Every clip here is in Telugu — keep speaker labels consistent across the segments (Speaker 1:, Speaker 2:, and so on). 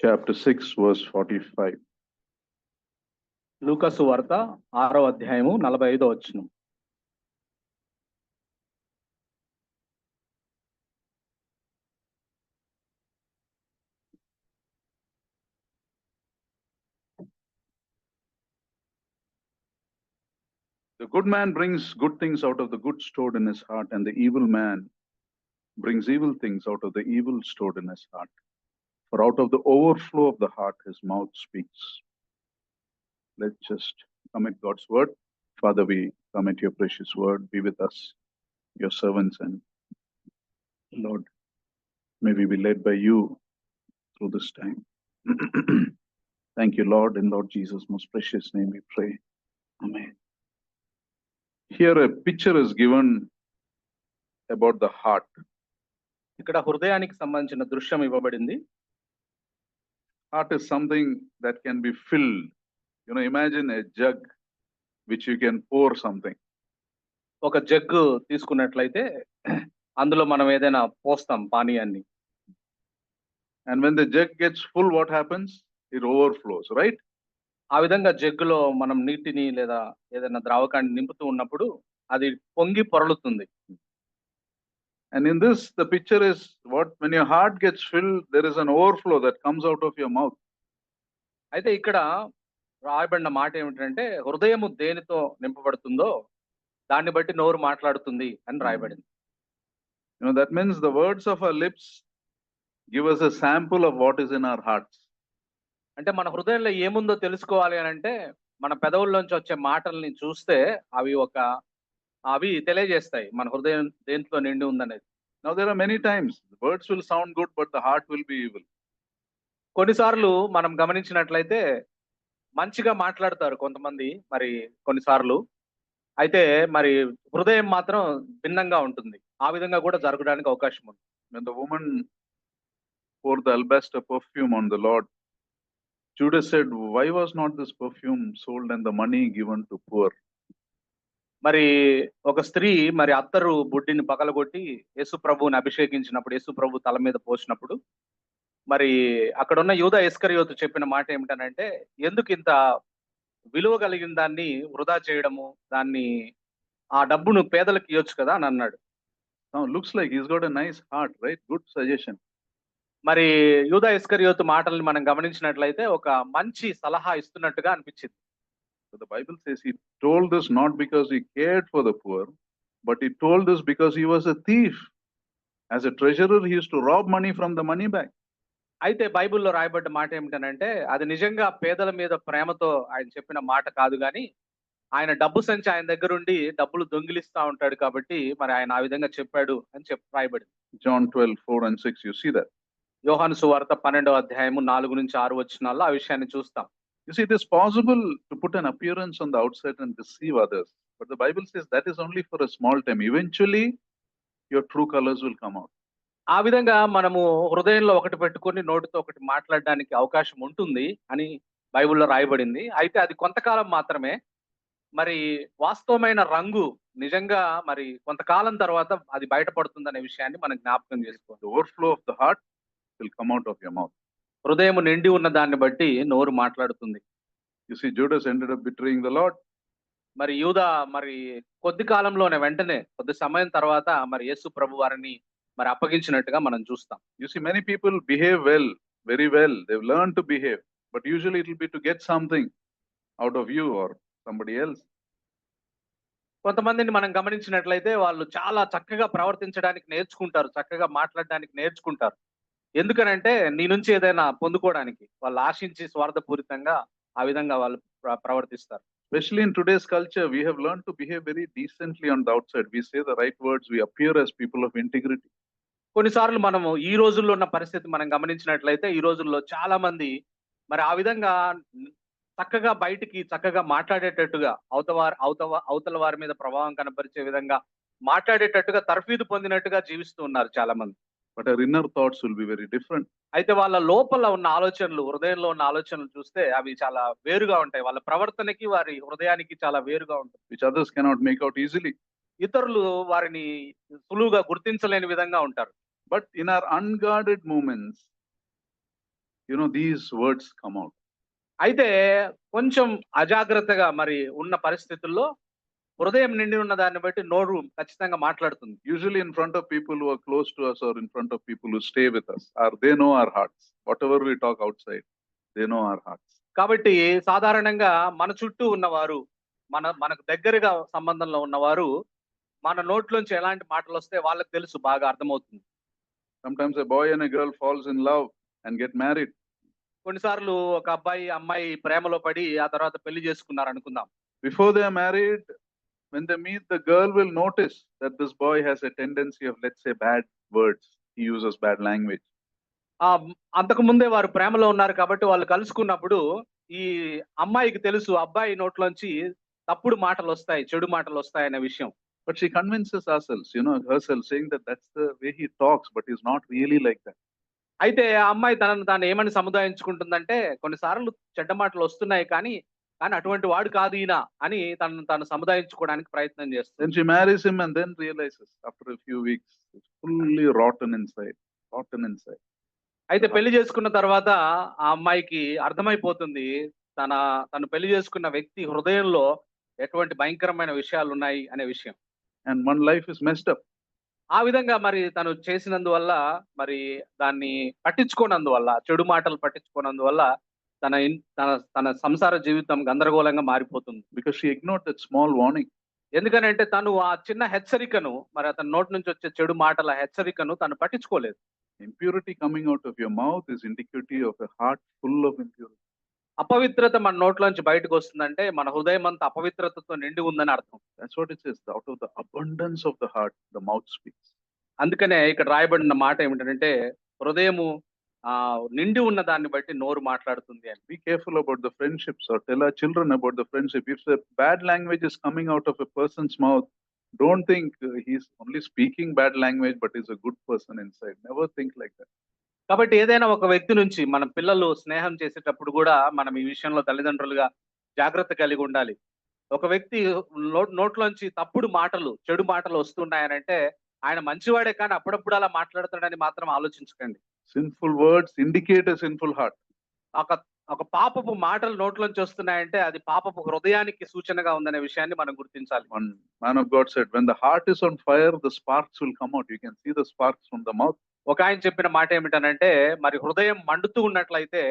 Speaker 1: chapter 6, verse 45.
Speaker 2: లూకాసు వార్త 6వ అధ్యాయము 45వ వచనం.
Speaker 1: The good man brings good things out of the good stored in his heart, and the evil man brings evil things out of the evil stored in his heart. For out of the overflow of the heart, his mouth speaks. Let's just commit God's word. Father, we commit your precious word. Be with us, your servants, and Lord, may we be led by you through this time. Thank you, Lord, in Lord Jesus' most precious name we pray. Amen. Here a picture is given about the heart.
Speaker 2: ఇక్కడ హృదయానికి సంబంధించిన దృశ్యం ఇవ్వబడింది.
Speaker 1: Heart is something that can be filled. Imagine a jug which you can pour something.
Speaker 2: ఒక జగ్గు తీసుకున్నట్లయితే అందులో మనం ఏదైనా పోస్తాం పానీయాన్ని.
Speaker 1: And when the jug gets full, what happens? It overflows, right?
Speaker 2: ఆ విధంగా జగ్గులో మనం నీటిని లేదా ఏదైనా ద్రావకాన్ని నింపుతూ ఉన్నప్పుడు అది పొంగి పొరలుతుంది.
Speaker 1: And in this, the picture is when your heart gets filled, there is an overflow that comes out of your mouth.
Speaker 2: అయితే ఇక్కడ రాయబడిన మాట ఏమిటంటే హృదయము దేనితో నింపబడుతుందో దాన్ని బట్టి నోరు మాట్లాడుతుంది అని రాయబడింది.
Speaker 1: That means the words of our lips give us a sample of what is in our hearts.
Speaker 2: అంటే మన హృదయంలో ఏముందో తెలుసుకోవాలి అని అంటే మన పెదవుల్లోంచి వచ్చే మాటల్ని చూస్తే అవి తెలియజేస్తాయి మన హృదయం దేంట్లో నిండి ఉందనేది.
Speaker 1: Now there are many times the words will sound good but the heart will be evil.
Speaker 2: కొన్నిసార్లు మనం గమనించినట్లయితే మంచిగా మాట్లాడతారు కొంతమంది, మరి కొన్నిసార్లు అయితే మరి హృదయం మాత్రం భిన్నంగా ఉంటుంది. ఆ విధంగా కూడా జరగడానికి అవకాశం ఉంది.
Speaker 1: When the woman poured the alabaster perfume on the Lord, Judas said, why was not this perfume sold and the money given to poor?
Speaker 2: మరి ఒక స్త్రీ మరి అత్తరు బుడ్డిని పగలగొట్టి యేసు ప్రభువుని అభిషేకించినప్పుడు, యేసు ప్రభు తల మీద పోసినప్పుడు మరి అక్కడ ఉన్న యూదా ఇస్కరియోతు చెప్పిన మాట ఏమిటనంటే, ఎందుకు ఇంత విలువ కలిగిన దాన్ని వృధా చేయడము, దాన్ని ఆ డబ్బును పేదలకు ఇవ్వచ్చు కదా అని అన్నాడు.
Speaker 1: Now looks like he's got a nice heart, right? Good suggestion.
Speaker 2: మరి యూదా ఇస్కరియోతు మాటల్ని మనం గమనించినట్లయితే ఒక మంచి సలహా ఇస్తున్నట్టుగా అనిపించింది.
Speaker 1: So the Bible says he told this not because he cared for the poor, but he told this because he was a thief. As a treasurer, he used to rob money from the money bag.
Speaker 2: అయితే బైబిల్లో రాయబడ్డ మాట ఏమిటనంటే అది నిజంగా పేదల మీద ప్రేమతో ఆయన చెప్పిన మాట కాదు, కానీ ఆయన డబ్బు సంచి ఆయన దగ్గర ఉండి డబ్బులు దొంగిలిస్తా ఉంటాడు కాబట్టి మరి ఆయన ఆ విధంగా చెప్పాడు అని రాయబడింది.
Speaker 1: John 12:4 and 6, you see that.
Speaker 2: యోహాను సువార్త 12వ అధ్యాయము 4 నుంచి 6 వచనాల్లో ఆ విషయాన్ని చూస్తాం.
Speaker 1: You see, it is possible to put an appearance on the outside and deceive others. But the Bible says that is only for a small time. Eventually, your true colors will come out.
Speaker 2: ఆ విధంగా మనము హృదయంలో ఒకటి పెట్టుకొని నోటితో ఒకటి మాట్లాడడానికి అవకాశం ఉంటుంది అని బైబిల్లో రాయబడింది. అయితే అది కొంతకాలం మాత్రమే. మరి వాస్తవమైన రంగు నిజంగా మరి కొంతకాలం తర్వాత అది బయటపడుతుందనే విషయాన్ని మనం జ్ఞాపకం చేసుకోవాలి.
Speaker 1: The overflow of the heart will come out of your mouth.
Speaker 2: హృదయం నిండి ఉన్న దాన్ని బట్టి నోరు మాట్లాడుతుంది.
Speaker 1: You see, Judas ended up betraying the Lord.
Speaker 2: మరి యూదా మరి కొద్ది కాలంలోనే వెంటనే కొద్ది సమయం తర్వాత మరి యేసు ప్రభు వారిని మరి అప్పగించినట్టుగా మనం చూస్తాం.
Speaker 1: You see, many people behave well, very well. They've learned to behave, but usually it will be to get something out of you or somebody else.
Speaker 2: కొంతమందిని మనం గమనించినట్లయితే వాళ్ళు చాలా చక్కగా ప్రవర్తించడానికి నేర్చుకుంటారు, చక్కగా మాట్లాడడానికి నేర్చుకుంటారు. ఎందుకనంటే నీ నుంచి ఏదైనా పొందుకోవడానికి వాళ్ళు ఆశించి స్వార్థపూరితంగా ఆ విధంగా వాళ్ళు ప్రవర్తిస్తారు.
Speaker 1: Especially in today's culture, we have learned to behave very decently on the outside. We say the right words, we appear as people of integrity.
Speaker 2: కొన్నిసార్లు మనము ఈ రోజుల్లో ఉన్న పరిస్థితి మనం గమనించినట్లయితే ఈ రోజుల్లో చాలా మంది మరి ఆ విధంగా చక్కగా బయటికి చక్కగా మాట్లాడేటట్టుగా అవతల వారి మీద ప్రభావం కనపరిచే విధంగా మాట్లాడేటట్టుగా తర్ఫీదు పొందినట్టుగా జీవిస్తూ ఉన్నారు చాలా మంది.
Speaker 1: But our inner thoughts will be very different.
Speaker 2: అయితే వాళ్ళ లోపల ఉన్న ఆలోచనలు, హృదయంలో ఉన్న ఆలోచనలు చూస్తే అవి చాలా వేరుగా ఉంటాయి. వాళ్ళ ప్రవర్తనకి వారి హృదయానికి చాలా వేరుగా ఉంటుంది.
Speaker 1: Which others cannot make out easily.
Speaker 2: ఇతరులు వారిని సులువుగా గుర్తించలేని విధంగా ఉంటారు.
Speaker 1: But in our unguarded moments, these words come out.
Speaker 2: అయితే కొంచెం అజాగ్రత్తగా మరి ఉన్న పరిస్థితుల్లో హృదయం నిండి ఉన్న దాన్ని బట్టి నోరు ఖచ్చితంగా మాట్లాడుతుంది.
Speaker 1: Usually in front of people who are close to us or in front of people who stay with us, or they know our hearts. Whatever we talk outside, they know our hearts.
Speaker 2: కాబట్టి సాధారణంగా మన చుట్టూ ఉన్నవారు, మనకు దగ్గరగా సంబంధంలో ఉన్నవారు మన నోట్లోంచి ఎలాంటి మాటలు వస్తే వాళ్ళకి తెలుసు, బాగా అర్థమవుతుంది.
Speaker 1: Sometimes a boy and a girl falls in love and get married.
Speaker 2: కొన్నిసార్లు ఒక అబ్బాయి అమ్మాయి ప్రేమలో పడి ఆ తర్వాత పెళ్లి చేసుకున్నారు అనుకుందాం.
Speaker 1: Before they are married, when they meet, the girl will notice that this boy has a tendency of, let's say, bad words. He uses bad language.
Speaker 2: అంతకు ముందే వారు ప్రేమలో ఉన్నారు కాబట్టి వాళ్ళు కలుసుకున్నప్పుడు ఈ అమ్మాయికి తెలుసు అబ్బాయి నోట్లోంచి తప్పుడు మాటలు వస్తాయి, చెడు మాటలు వస్తాయి అనే విషయం.
Speaker 1: But she convinces herself, saying that that's the way he talks, but he's not really like that.
Speaker 2: అయితే ఆ అమ్మాయి తనను తాను ఏమని సముదాయించుకుంటుందంటే, కొన్నిసార్లు చెడ్డ మాటలు వస్తున్నాయి కానీ అటువంటి వాడు కాదు ఈయన అని తనను తాను సముదాయించుకోవడానికి ప్రయత్నం చేస్తుంది.
Speaker 1: Then she marries him and then realizes after a few weeks it's fully rotten inside.
Speaker 2: అయితే పెళ్లి చేసుకున్న తర్వాత ఆ అమ్మాయికి అర్థమైపోతుంది తను పెళ్లి చేసుకున్న వ్యక్తి హృదయంలో ఎటువంటి భయంకరమైన విషయాలు ఉన్నాయి అనే విషయం.
Speaker 1: And one life is messed up.
Speaker 2: ఆ విధంగా మరి తను చేసినందువల్ల, మరి దాన్ని పట్టించుకోనందువల్ల, చెడు మాటలు పట్టించుకోనందువల్ల తన సంసార జీవితం గందరగోళంగా మారిపోతుంది.
Speaker 1: Because she ignored that small warning.
Speaker 2: ఎందుకనంటే తను ఆ చిన్న హెచ్చరికను, మరి అతని నోటి నుంచి వచ్చే చెడు మాటల హెచ్చరికను తను పట్టించుకోలేదు.
Speaker 1: Impurity coming out of your mouth is indicative of a heart full of impurity.
Speaker 2: అపవిత్రత మన నోట్లోంచి బయటకు వస్తుందంటే మన హృదయం అంతా అపవిత్రతతో నిండి ఉందని అర్థం.
Speaker 1: That's what it says. Out of the abundance of the heart, the mouth speaks.
Speaker 2: అందుకనే ఇక్కడ రాయబడిన మాట ఏమిటంటే, హృదయము నిండి ఉన్న దాన్ని బట్టి నోరు మాట్లాడుతుంది అని.
Speaker 1: Be careful about the friendships, or tell our children about the friendship. If the bad language is coming out of a person's mouth, don't think he's only speaking bad language, but he's a good person inside. Never think like that.
Speaker 2: కాబట్టి ఏదైనా ఒక వ్యక్తి నుంచి మన పిల్లలు స్నేహం చేసేటప్పుడు కూడా మనం ఈ విషయంలో తల్లిదండ్రులుగా జాగ్రత్త కలిగి ఉండాలి. ఒక వ్యక్తి నోట్లోంచి తప్పుడు మాటలు, చెడు మాటలు వస్తున్నాయనంటే ఆయన మంచివాడే కానీ అప్పుడప్పుడు అలా మాట్లాడతాడని మాత్రం ఆలోచించకండి.
Speaker 1: Sinful words indicate a sinful heart.
Speaker 2: ఒక పాపపు మాటలు నోట్లోంచి వస్తున్నాయంటే అది పాపపు హృదయానికి సూచనగా ఉందనే విషయాన్ని మనం గుర్తించాలి.
Speaker 1: One man of God said, when the heart is on fire, the sparks will come out. You can see the sparks from the mouth.
Speaker 2: ఒక ఆయన చెప్పిన మాట ఏమిటనంటే, మరి హృదయం మండుతూ ఉన్నట్లయితే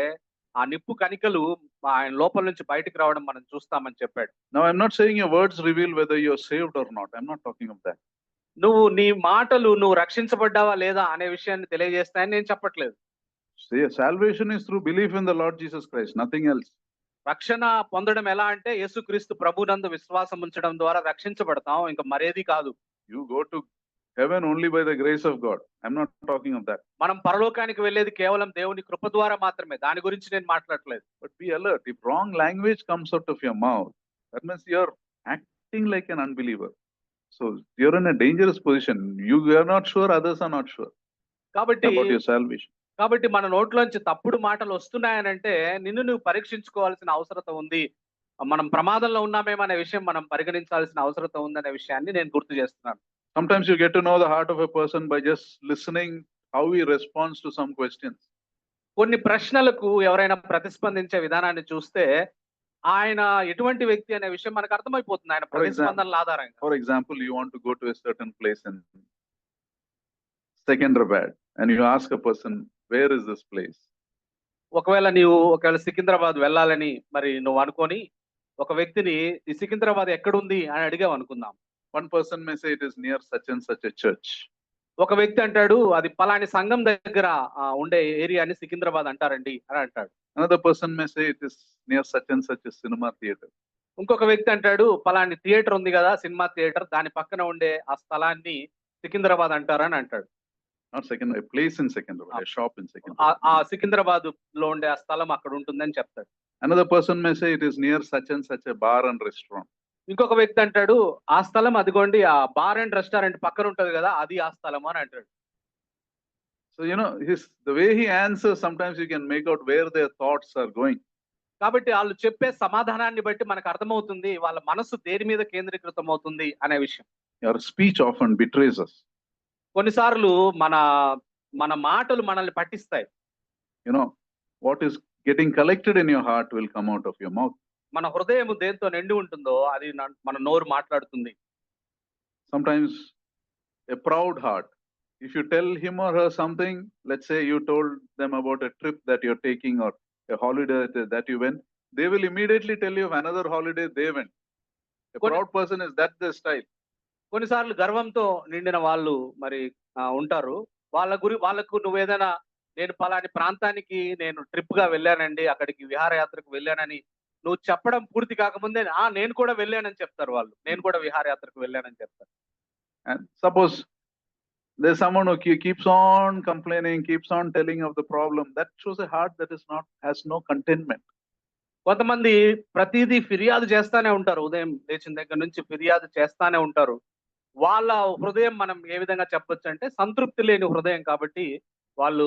Speaker 2: ఆ నిప్పు కణికలు ఆయన లోపల నుంచి బయటికి రావడం మనం చూస్తామని చెప్పాడు.
Speaker 1: Now I'm not saying your words reveal whether you're saved or not. I'm not talking of that.
Speaker 2: నీ మాటలు నువ్వు రక్షించబడ్డావా లేదా అనే విషయాన్ని తెలియజేస్తాయని నేను చెప్పట్లేదు.
Speaker 1: Salvation is through belief in the Lord Jesus Christ, nothing else.
Speaker 2: రక్షణ పొందడం ఎలా అంటే యేసుక్రీస్తు ప్రభునందు విశ్వాసం ఉంచడం ద్వారా రక్షించబడతాం, ఇంకా మరేది కాదు.
Speaker 1: You go to heaven only by the grace of God. I'm not talking of that.
Speaker 2: మనం పరలోకానికి వెళ్ళేది కేవలం దేవుని కృప ద్వారా మాత్రమే, దాని గురించి నేను మాట్లాడట్లేదు.
Speaker 1: But be alert. If wrong language comes out of your mouth, that means you're acting like an unbeliever. So you're in a dangerous position. You are not sure, others are not sure about your salvation.
Speaker 2: కాబట్టి మన నోట్లోంచి తప్పుడు మాటలు వస్తున్నాయనంటే నిన్ను నువ్వు పరీక్షించుకోవాల్సిన అవసరత ఉంది. మనం ప్రమాదంలో ఉన్నామేమో అనే విషయం మనం పరిగణించాల్సిన అవసరత ఉందనే విషయాన్ని నేను గుర్తు చేస్తున్నాను.
Speaker 1: Sometimes you get to know the heart of a person by just listening how he responds to some questions.
Speaker 2: కొన్ని ప్రశ్నలకు ఎవరైనా ప్రతిస్పందించే విధానాన్ని చూస్తే ఆయన ఎటువంటి వ్యక్తి అనే విషయం మనకు అర్థమైపోతుంది ఆయన ప్రతిస్పందనల ఆధారంగా.
Speaker 1: For example, you want to go to a certain place in Secunderabad and you ask a person, where is this place?
Speaker 2: ఒకవేళ సికింద్రాబాద్ వెళ్ళాలని మరి నువ్వు అనుకొని ఒక వ్యక్తిని ఈ సికింద్రాబాద్ ఎక్కడుంది అని అడిగావు అనుకుందాం.
Speaker 1: One person may say it is near such and such a church.
Speaker 2: ఒక వ్యక్తి అంటాడు అది పలాని సంఘం దగ్గర ఉండే ఏరియాని సికింద్రాబాద్ అంటారండి అని అంటాడు.
Speaker 1: Another person may say it is near such and such a cinema theater.
Speaker 2: ఇంకొక వ్యక్తి అంటాడు పలాని థియేటర్ ఉంది కదా, సినిమా థియేటర్, దాని పక్కన ఉండే ఆ స్థలాన్ని సికింద్రాబాద్ అంటారని అంటాడు.
Speaker 1: Not Secunderabad, a place in Secunderabad, a shop in Secunderabad.
Speaker 2: ఆ సికింద్రాబాద్ లో ఉండే ఆ స్థలం అక్కడ ఉంటుందని చెప్తాడు.
Speaker 1: Another person may say it is near such and such a bar and restaurant.
Speaker 2: ఇంకొక వ్యక్తి అంటాడు ఆ స్థలం అదిగోండి ఆ బార్ అండ్ రెస్టారెంట్ పక్కన ఉంటది కదా అది ఆ స్థలం అని అంటాడు.
Speaker 1: So the way he answers, sometimes you can make out where their thoughts are going.
Speaker 2: కాబట్టి వాళ్ళు చెప్పే సమాధానాన్ని బట్టి మనకు అర్థమవుతుంది వాళ్ళ మనసు దేని మీద కేంద్రీకృతం అవుతుంది అనే విషయం.
Speaker 1: Your speech often betrays us.
Speaker 2: కొన్నిసార్లు మన మాటలు మనల్ని పట్టిస్తాయి.
Speaker 1: what is getting collected in your heart will come out of your mouth.
Speaker 2: మన హృదయం దేంతో నిండి ఉంటుందో అది మన నోరు మాట్లాడుతుంది.
Speaker 1: Sometimes a proud heart, if you tell him or her something, let's say you told them about a trip that you're taking or a holiday that you went, they will immediately tell you of another holiday they went. A proud person is that their style.
Speaker 2: కొన్నిసార్లు గర్వంతో నిండిన వాళ్ళు మరి ఉంటారు. వాళ్ళకు నువ్వేదైనా నేను పలాని ప్రాంతానికి నేను ట్రిప్ గా వెళ్ళానండి, అక్కడికి విహారయాత్రకు వెళ్ళానని నువ్వు చెప్పడం పూర్తి కాకముందే నేను కూడా వెళ్ళానని చెప్తారు వాళ్ళు. నేను కూడా విహారయాత్రకు వెళ్ళానని చెప్తారు.
Speaker 1: And suppose there's someone who keeps on complaining, keeps on telling of the problem, that shows a heart that has no contentment.
Speaker 2: కొంతమంది ప్రతిదీ ఫిర్యాదు చేస్తానే ఉంటారు. ఉదయం లేచిన దగ్గర నుంచి ఫిర్యాదు చేస్తానే ఉంటారు. వాళ్ళ హృదయం మనం ఏ విధంగా చెప్పొచ్చు అంటే సంతృప్తి లేని హృదయం. కాబట్టి వాళ్ళు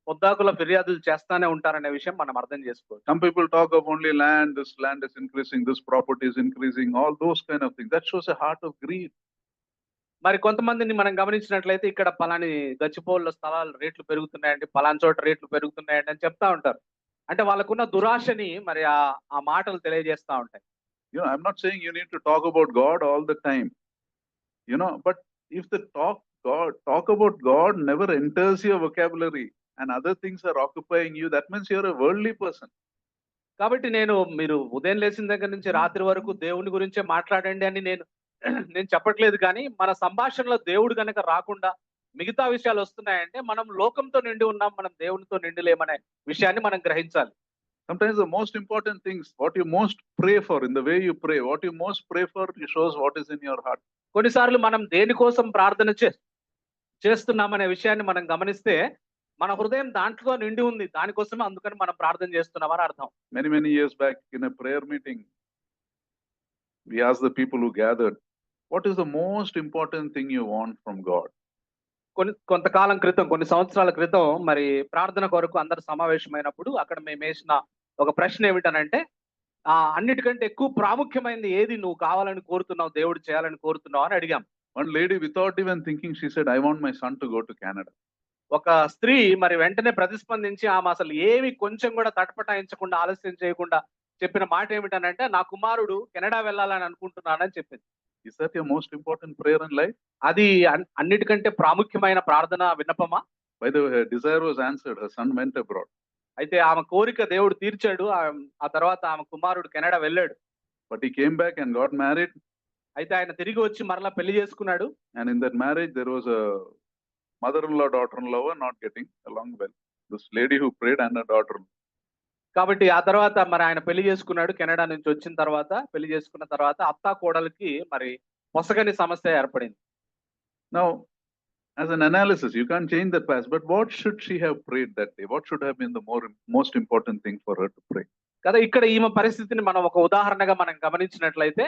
Speaker 2: పొద్దాకుల ఫిర్యాదులు చేస్తానే ఉంటారనే విషయం మనం అర్థం చేసుకోవచ్చు.
Speaker 1: Some people talk of only land, this land is increasing, this property is increasing, all those kind of things. That shows a heart of greed.
Speaker 2: మరి కొంతమందిని మనం గమనించినట్లయితే ఇక్కడ పలాని గచ్చిపోళ్ళ స్థలాలు రేట్లు పెరుగుతున్నాయండి, పలాని చోట రేట్లు పెరుగుతున్నాయండి అని చెప్తా ఉంటారు. అంటే వాళ్ళకున్న దురాశని మరి ఆ మాటలు తెలియజేస్తా ఉంటాయి.
Speaker 1: I'm not saying you need to talk about God all the time, but if the talk about God never enters your vocabulary and other things are occupying you, that means you're a worldly person.
Speaker 2: కాబట్టి మీరు ఉదయం లేచిన దగ్గర నుంచి రాత్రి వరకు దేవుని గురించే మాట్లాడండి అని నేను చెప్పట్లేదు. కానీ మన సంభాషణలో దేవుడు గనక రాకుండా మిగతా విషయాలు వస్తున్నాయంటే మనం లోకంతో నిండి ఉన్నాం, మనం దేవునితో నిండి లేమనే విషయాన్ని మనం గ్రహించాలి.
Speaker 1: Sometimes the most important things, what you most pray for, in the way you pray, what you most pray for shows what is in your heart.
Speaker 2: కొన్నిసార్లు మనం దేనికోసం ప్రార్థన చేస్తున్నామనే విషయాన్ని మనం గమనిస్తే మన హృదయం దాంట్లో నిండి ఉంది, దానికోసమే అందుకని మనం ప్రార్థన చేస్తున్నామని అర్థం.
Speaker 1: Many years back in a prayer meeting, we asked the people who gathered, what is the most important thing you want from God?
Speaker 2: కొంతకాలం క్రితం, కొన్ని సంవత్సరాల క్రితం మరి ప్రార్థన కొరకు అందరు సమావేశమైనప్పుడు అక్కడ మేము వేసిన ఒక ప్రశ్న ఏమిటనంటే అన్నిటికంటే ఎక్కువ ప్రాముఖ్యమైనది ఏది నువ్వు కావాలని కోరుతున్నావు, దేవుడు చేయాలని కోరుతున్నావు అని అడిగాం.
Speaker 1: One lady, without even thinking, she said, I want my son to go to Canada.
Speaker 2: ఒక స్త్రీ మరి వెంటనే ప్రతిస్పందించి ఆమె అసలు ఏమి కొంచెం కూడా తటపటాయించకుండా ఆలస్యం చేయకుండా చెప్పిన మాట ఏమిటనంటే నా కుమారుడు కెనడా వెళ్ళాలని అనుకుంటున్నానని చెప్పింది.
Speaker 1: Is that your most important prayer in life?
Speaker 2: అది అన్నిటికంటే ప్రాముఖ్యమైన ప్రార్థన విన్నపమా?
Speaker 1: By the way, her desire was answered. Her son went abroad.
Speaker 2: అయితే ఆమె కోరిక దేవుడు తీర్చాడు. ఆ తర్వాత ఆమె కుమారుడు కెనడా వెళ్ళాడు.
Speaker 1: But he came back and got married.
Speaker 2: అయితే ఆయన తిరిగి వచ్చి మరలా పెళ్లి చేసుకున్నాడు.
Speaker 1: And in that marriage there was a mother-in-law, daughter-in-law were not getting along well. This lady who prayed and her daughter-in-law.
Speaker 2: కాబట్టి ఆ తర్వాత మరి ఆయన పెళ్లి చేసుకున్నాడు. కెనడా నుంచి వచ్చిన తర్వాత పెళ్లి చేసుకున్న తర్వాత అత్తా కోడలికి మరి పొసగని సమస్య ఏర్పడింది.
Speaker 1: Now, as an analysis, you can't change that past, but what should she have prayed that day? What should have been the most important thing for her to pray?
Speaker 2: కదా ఇక్కడ ఈమె పరిస్థితిని మనం ఒక ఉదాహరణగా మనం గమనించినట్లయితే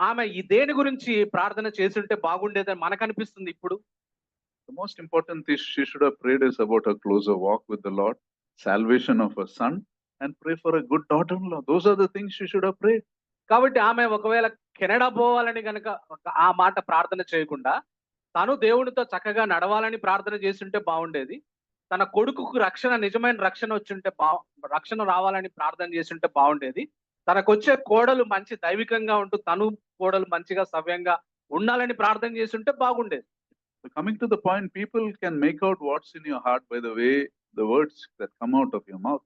Speaker 2: ఆమె ఈ దేని గురించి ప్రార్థన చేస్తుంటే బాగుండేదని మనకు అనిపిస్తుంది. ఇప్పుడు
Speaker 1: the most important thing she should have prayed is about a closer walk with the Lord, salvation of her son, and pray for a good daughter-in-law. Those are the things she should have prayed.
Speaker 2: కాబట్టి ఆమె ఒకవేళ కెనడా పోవాలని గనక ఆ మాట ప్రార్థన చేయకుండా తను దేవునితో చక్కగా నడవాలని ప్రార్థన చేస్తుంటే బాగుండేది. తన కొడుకుకు నిజమైన రక్షణ రావాలని ప్రార్థన చేస్తుంటే బాగుండేది. తనకొచ్చే కోడలు మంచి దైవికంగా ఉంటూ తను కోడలు మంచిగా సవ్యంగా ఉండాలని ప్రార్థన చేస్తుంటే బాగుండేది.
Speaker 1: So coming to the point, people can make out what's in your heart by the way the words that come out of your mouth.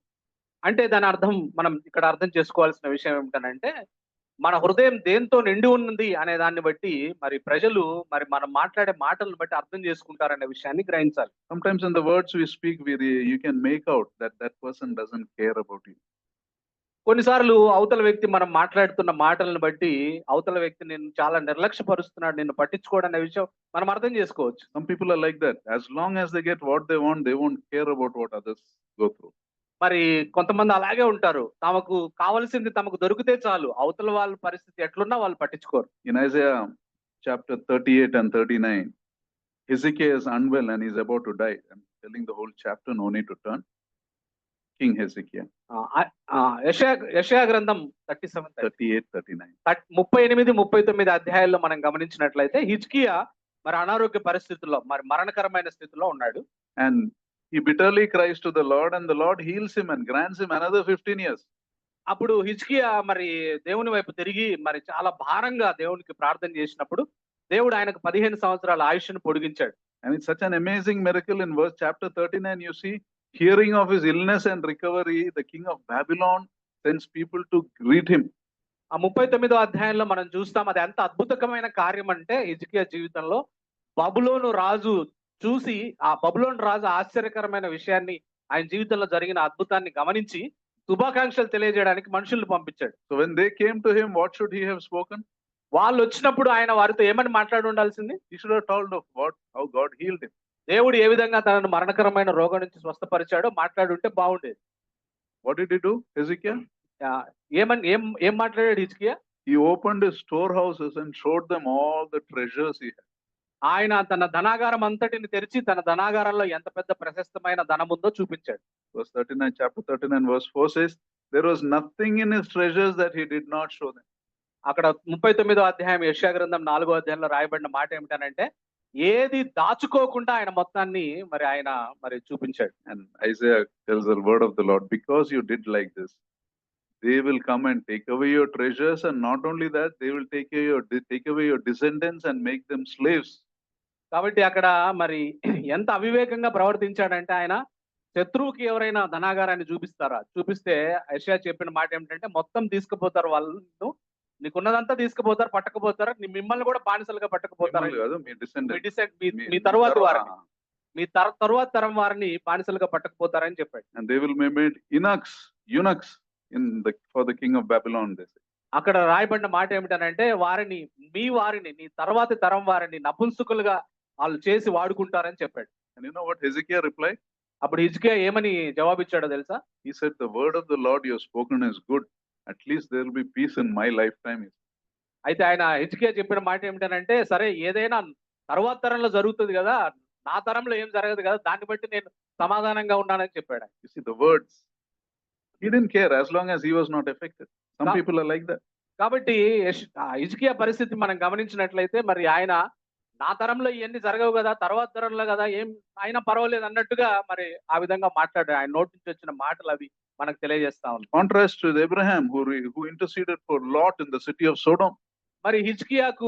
Speaker 2: అంటే దాని అర్థం మనం ఇక్కడ అర్థం చేసుకోవాల్సిన విషయం ఏమిటనంటే మన హృదయం దేంతో నిండి ఉన్నది అనే దాన్ని బట్టి మరి ప్రజలు మరి మనం మాట్లాడే మాటలను బట్టి అర్థం చేసుకుంటారనే విషయాన్ని గ్రహించాలి.
Speaker 1: Sometimes in the words we speak, you can make out that person doesn't care about you.
Speaker 2: కొన్నిసార్లు అవతల వ్యక్తి మనం మాట్లాడుతున్న మాటలను బట్టి అవతల వ్యక్తి నేను చాలా నిర్లక్ష్యపరుస్తున్నాడు, నిన్ను పట్టించుకోవడం అనే విషయం మనం అర్థం చేసుకోవచ్చు.
Speaker 1: Some people are like that. As long as they get what they want, they won't care about what others go through.
Speaker 2: మరి కొంతమంది అలాగే ఉంటారు. తమకు కావాల్సింది తమకు దొరికితే చాలు, అవతల వాళ్ళ పరిస్థితి ఎట్లున్నా వాళ్ళు పట్టించుకోరు.
Speaker 1: In Isaiah chapter 38 and 39, Hezekiah is unwell and he's about to die. I'm telling the whole chapter, no need to turn. King Hezekiah.
Speaker 2: యెషయా గ్రంథం
Speaker 1: 38, 39.
Speaker 2: 38, 39 అధ్యాయాల్లో మనం గమనించినట్లయితే హిజ్కియా మరి అనారోగ్య పరిస్థితుల్లో మరి మరణకరమైన స్థితిలో ఉన్నాడు.
Speaker 1: And he bitterly cries to the Lord, and the Lord heals him and grants him another 15 years.
Speaker 2: అప్పుడు హిజ్కియా మరి దేవుని వైపు తిరిగి మరి చాలా భారంగా దేవునికి ప్రార్థన చేసినప్పుడు దేవుడు ఆయనకు 15 సంవత్సరాల ఆయుష్ను పొడిగించాడు.
Speaker 1: And it's such an amazing miracle. In verse chapter 39, you see, hearing of his illness and recovery, the king of Babylon sends people to greet him.
Speaker 2: ఆ 39వ అధ్యాయంలో మనం చూస్తాం, అది ఎంత అద్భుతమైన కార్యం అంటే హిజ్కియా జీవితంలో బబులోను రాజు చూసి, ఆ బబులోను రాజు ఆశ్చర్యకరమైన విషయాన్ని, ఆయన జీవితంలో జరిగిన అద్భుతాన్ని గమనించి శుభాకాంక్షలు తెలియజేయడానికి మనుషుల్ని పంపించాడు.
Speaker 1: So when they came to him, what should he have spoken?
Speaker 2: వాళ్ళు వచ్చినప్పుడు ఆయన వారితో ఏమని మాట్లాడి ఉండాల్సింది?
Speaker 1: He should have told of how God healed him.
Speaker 2: దేవుడు ఏ విధంగా తనను మరణకరమైన రోగం నుంచి స్వస్థపరిచాడో మాట్లాడి ఉంటే బాగుండేది.
Speaker 1: What did he do, Hezekiah?
Speaker 2: ఏం మాట్లాడాడు హిజ్కియా?
Speaker 1: He opened his storehouses and showed them all the treasures he had.
Speaker 2: ఆయన తన ధనాగారం అంతటిని తెరిచి తన ధనాగారంలో ఎంత పెద్ద ప్రశస్తమైన ధనం ఉందో చూపించాడు.
Speaker 1: Verse 39, chapter 39, verse 4 says, there was nothing in his treasures that he did not show them.
Speaker 2: అక్కడ 39వ అధ్యాయం యెషయా గ్రంథం 4వ అధ్యాయంలో రాయబడిన మాట ఏమిటనంటే, ఏది దాచుకోకుండా ఆయన మొత్తాన్ని ఆయన చూపించాడు.
Speaker 1: And Isaiah tells the word of the Lord, because you did like this, they will come and take away your treasures, and not only that, they will take away your descendants and make them slaves.
Speaker 2: కాబట్టి అక్కడ ఎంత అవివేకంగా ప్రవర్తించాడంటే, ఆయన శత్రువుకి ఎవరైనా ధనాగారాన్ని చూపిస్తే యెషయా చెప్పిన మాట ఏమిటంటే, మొత్తం తీసుకుపోతారు వాళ్ళు, నీకున్నదంతా తీసుకుపోతారు, పట్టకపోతారు, మిమ్మల్ని కూడా బానిసలుగా పట్టకపోతారు, మీ తరువాత వారిని, మీ తరువాత తరం వారిని బానిసలుగా పట్టకపోతారని చెప్పాడు.
Speaker 1: And they will be made eunuchs for the king of Babylon.
Speaker 2: అక్కడ రాయబడిన మాట ఏమిటనంటే, వారిని నీ తర్వాతి తరం వారిని నపుంసకులుగా వాళ్ళు చేసి వాడుకుంటారని చెప్పాడు.
Speaker 1: And you know what Hezekiah replied?
Speaker 2: అప్పుడు హిజ్కియా ఏమని జవాబిచ్చాడో తెలుసా?
Speaker 1: He said, the word of the Lord you have spoken is good. At least there will be peace in my lifetime.
Speaker 2: అయితే ఆయన హిజ్కియా చెప్పిన మాట ఏమిటనంటే, సరే ఏదైనా తర్వాత తరంలో జరుగుతుంది కదా, నా తరంలో ఏం జరగదు కదా, దాన్ని బట్టి నేను సమాధానంగా ఉన్నానని చెప్పాడు.
Speaker 1: You see the words. He didn't care as long as he was not affected. Some people are like that.
Speaker 2: కాబట్టి హిజ్కియా పరిస్థితి మనం గమనించినట్లయితే, ఆయన నా తరంలో ఇవన్నీ జరగవు కదా, తర్వాత తరంలో కదా, ఏం అయినా పర్వాలేదు అన్నట్టుగా ఆ విధంగా మాట్లాడాడు. ఆయన నోటి నుంచి వచ్చిన మాటలు అవి మనకు తెలియజేస్తా ఉన్నాయి.
Speaker 1: Contrast with Abraham who interceded for Lot in the city of Sodom.
Speaker 2: హిజ్కియాకు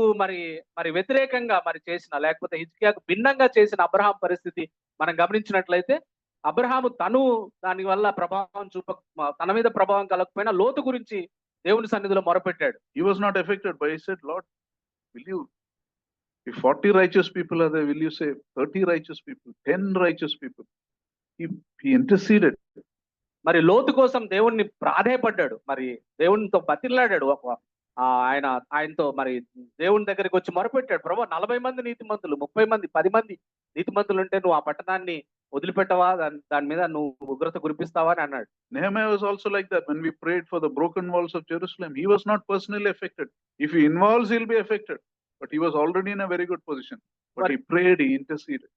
Speaker 2: వ్యతిరేకంగా చేసిన, లేకపోతే హిజ్కియాకు భిన్నంగా చేసిన అబ్రహాం పరిస్థితి మనం గమనించినట్లయితే, అబ్రహాము దాని వల్ల తన మీద ప్రభావం కలగకపోయినా లోతు గురించి దేవుని సన్నిధిలో మొరపెట్టాడు.
Speaker 1: He was not affected, but he said, Lord, if 40 righteous people are there, will you save 30 righteous people, 10 righteous people? He interceded.
Speaker 2: లోతు కోసం దేవుణ్ణి ప్రాధేయపడ్డాడు, దేవునితో బతిలాడాడు. ఆయనతో దేవుని దగ్గరికి వచ్చి మొరపెట్టాడు, ప్రభు 40 మంది నీతిమంతులు, 30 మంది, 10 మంది నీతిమంతులు ఉంటే నువ్వు ఆ పట్టణాన్ని వదిలిపెట్టవా, దాని మీద నువ్వు ఉగ్రత కురిపిస్తావా అని అన్నాడు.
Speaker 1: Nehemiah was also like that. When we prayed for the broken walls of Jerusalem, he was not personally affected. If he involves, he'll be affected. But he was already in a very good position. But he prayed, he interceded.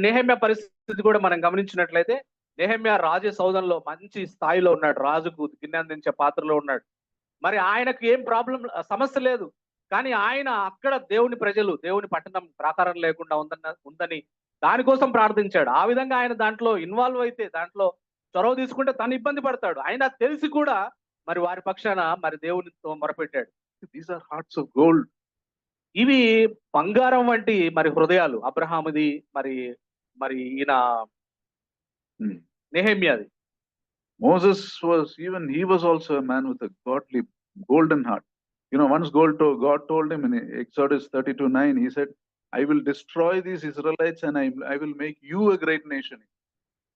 Speaker 2: Nehemiah పరిస్థితి కూడా మనం గమనించినట్లయితే, నెహెమ్యా రాజ సౌధంలో మంచి స్థాయిలో ఉన్నాడు, రాజుకు గిన్నె అందించే పాత్రలో ఉన్నాడు. ఆయనకు ఏం సమస్య లేదు, కానీ ఆయన అక్కడ దేవుని పట్టణం ప్రాకారం లేకుండా ఉందని దానికోసం ప్రార్థించాడు. ఆ విధంగా ఆయన దాంట్లో ఇన్వాల్వ్ అయితే, దాంట్లో చొరవ తీసుకుంటే తను ఇబ్బంది పడతాడు. ఆయన తెలిసి కూడా వారి పక్షాన దేవునితో మొరపెట్టాడు.
Speaker 1: These are hearts of gold.
Speaker 2: ఇవి బంగారం వంటి హృదయాలు అబ్రహాముది, ఈయన నెహెమ్యాది.
Speaker 1: Moses he was also a man with a godly golden heart. Once God told him in Exodus 32:9, he said, I will destroy these Israelites and I will make you a great nation.